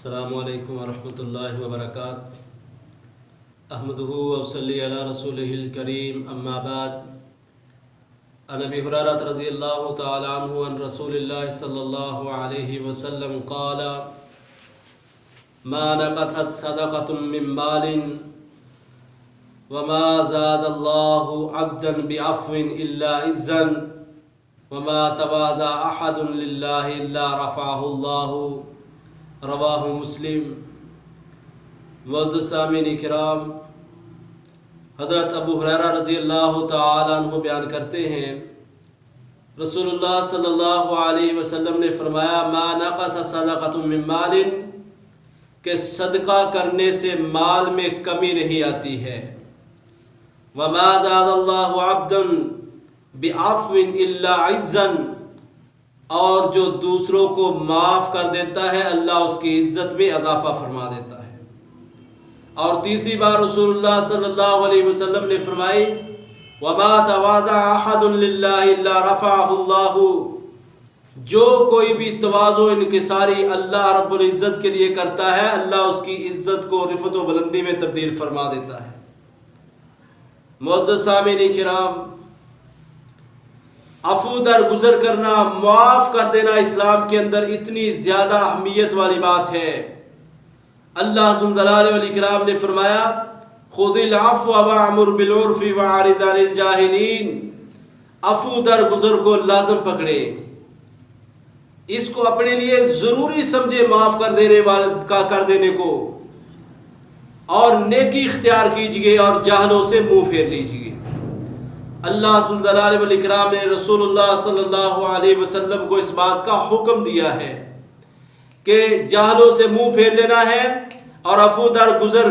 السلام علیکم ورحمۃ اللہ وبرکاتہ۔ احمدہ وصلی علی رسولہ الکریم، اما بعد۔ عن ابی ہریرہ رضی اللہ تعالی عنہ عن رسول اللہ صلی اللہ علیہ وسلم قال ما نقصت صدقۃ من مال وما زاد اللہ عبدا بعفو الا عزا وما تواضع احد للہ الا رفعہ اللہ، رواہ مسلم۔ معزز سامعین کرام، حضرت ابو ہریرہ رضی اللہ تعالی عنہ بیان کرتے ہیں، رسول اللہ صلی اللہ علیہ وسلم نے فرمایا ما نقص صدقۃ من مال، کہ صدقہ کرنے سے مال میں کمی نہیں آتی ہے۔ وما زاد اللہ عبدا بعفو الا عزا، اور جو دوسروں کو معاف کر دیتا ہے اللہ اس کی عزت میں اضافہ فرما دیتا ہے۔ اور تیسری بار رسول اللہ صلی اللہ علیہ وسلم نے فرمائی وما تواضع احد للہ الا رفعہ اللہ، جو کوئی بھی تواضع انکساری اللہ رب العزت کے لیے کرتا ہے اللہ اس کی عزت کو رفعت و بلندی میں تبدیل فرما دیتا ہے۔ معزز سامعین کرام، عفو درگزر کرنا، معاف کر دینا اسلام کے اندر اتنی زیادہ اہمیت والی بات ہے۔ اللہ ذو الجلال والاکرام نے فرمایا خذ العفو وامر بالعرف واعرض عن الجاہلین، عفو درگزر کو لازم پکڑے، اس کو اپنے لیے ضروری سمجھے معاف کر دینے کو، اور نیکی اختیار کیجئے اور جاہلوں سے منہ پھیر لیجئے۔ اللہ ذو الجلال والاکرام نے رسول اللہ صلی اللہ علیہ وسلم کو اس بات کا حکم دیا ہے کہ جاہلوں سے منہ پھیر لینا ہے اور عفو درگزر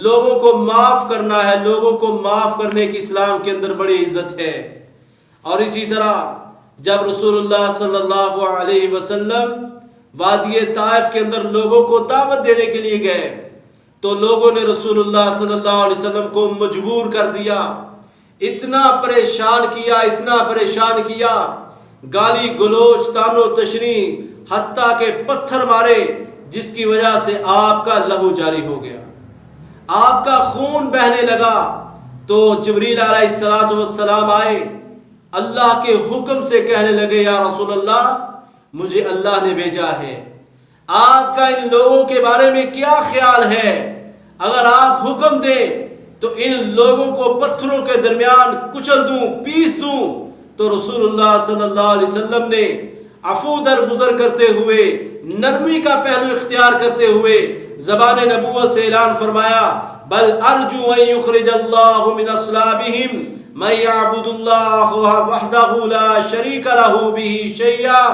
لوگوں کو معاف کرنا ہے۔ لوگوں کو معاف کرنے کی اسلام کے اندر بڑی عزت ہے۔ اور اسی طرح جب رسول اللہ صلی اللہ علیہ وسلم وادی طائف کے اندر لوگوں کو دعوت دینے کے لیے گئے تو لوگوں نے رسول اللہ صلی اللہ علیہ وسلم کو مجبور کر دیا، اتنا پریشان کیا، گالی گلوچ، تان و تشنیع، حتیٰ کہ پتھر مارے، جس کی وجہ سے آپ کا لہو جاری ہو گیا، آپ کا خون بہنے لگا۔ تو جبریل علیہ السلام آئے، اللہ کے حکم سے کہنے لگے یا رسول اللہ مجھے اللہ نے بھیجا ہے، آپ کا ان لوگوں کے بارے میں کیا خیال ہے؟ اگر آپ حکم دیں تو ان لوگوں کو پتھروں کے درمیان کچل دوں، پیس دوں۔ تو رسول اللہ صلی اللہ علیہ وسلم نے عفو درگزر کرتے ہوئے، نرمی کا پہلو اختیار کرتے ہوئے زبان نبوت سے اعلان فرمایا بل ارجو ان یخرج اللہ من اصلابہم من یعبد اللہ وحدہ لا شریک لہ بہ شیئا،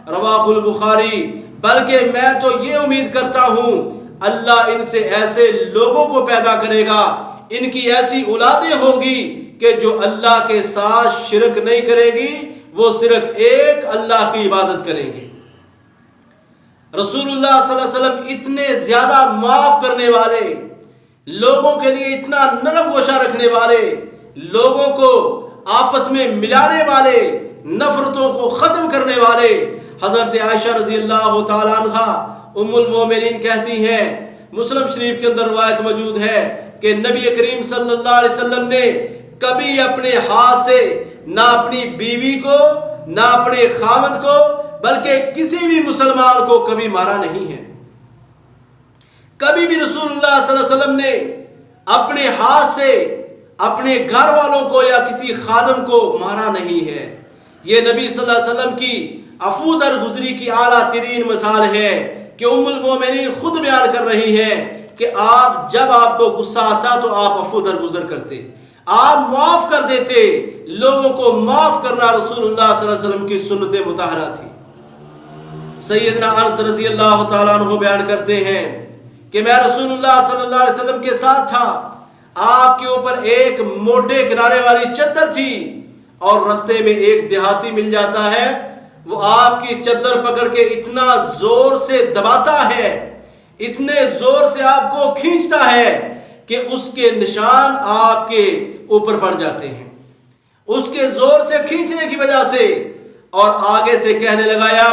رواہ البخاری۔ بلکہ میں تو یہ امید کرتا ہوں اللہ ان سے ایسے لوگوں کو پیدا کرے گا، ان کی ایسی اولادیں ہوگی کہ جو اللہ کے ساتھ شرک نہیں کرے گی، وہ صرف ایک اللہ کی عبادت کریں گے۔ رسول اللہ صلی اللہ علیہ وسلم اتنے زیادہ معاف کرنے والے، لوگوں کے لیے اتنا نرم گوشہ رکھنے والے، لوگوں کو آپس میں ملانے والے، نفرتوں کو ختم کرنے والے۔ حضرت عائشہ رضی اللہ تعالی عنہ ام المومنین کہتی ہیں، مسلم شریف کے اندر روایت موجود ہے کہ نبی کریم صلی اللہ علیہ وسلم نے کبھی اپنے ہاتھ سے نہ اپنی بیوی کو، نہ اپنے خاوند کو، بلکہ کسی بھی مسلمان کو کبھی مارا نہیں ہے۔ کبھی بھی رسول اللہ صلی اللہ علیہ وسلم نے اپنے ہاتھ سے اپنے گھر والوں کو یا کسی خادم کو مارا نہیں ہے۔ یہ نبی صلی اللہ علیہ وسلم کی عفو درگزری کی اعلیٰ ترین مثال ہے کہ ام المومنین خود بیان کر رہی ہے کہ جب آپ کو غصہ آتا تو آپ عفو درگزر کرتے، آپ معاف کر دیتے۔ لوگوں کو معاف کرنا رسول اللہ صلی اللہ علیہ وسلم کی سنت مطہرہ تھی۔ سیدنا انس رضی اللہ تعالیٰ عنہ بیان کرتے ہیں کہ میں رسول اللہ صلی اللہ علیہ وسلم کے ساتھ تھا، آپ کے اوپر ایک موٹے کنارے والی چادر تھی، اور رستے میں ایک دیہاتی مل جاتا ہے، وہ آپ کی چادر پکڑ کے اتنا زور سے دباتا ہے، اتنے زور سے آپ کو کھینچتا ہے کہ اس کے نشان آپ کے اوپر پڑ جاتے ہیں، اس کے زور سے کھینچنے کی وجہ سے۔ اور آگے سے کہنے لگا یا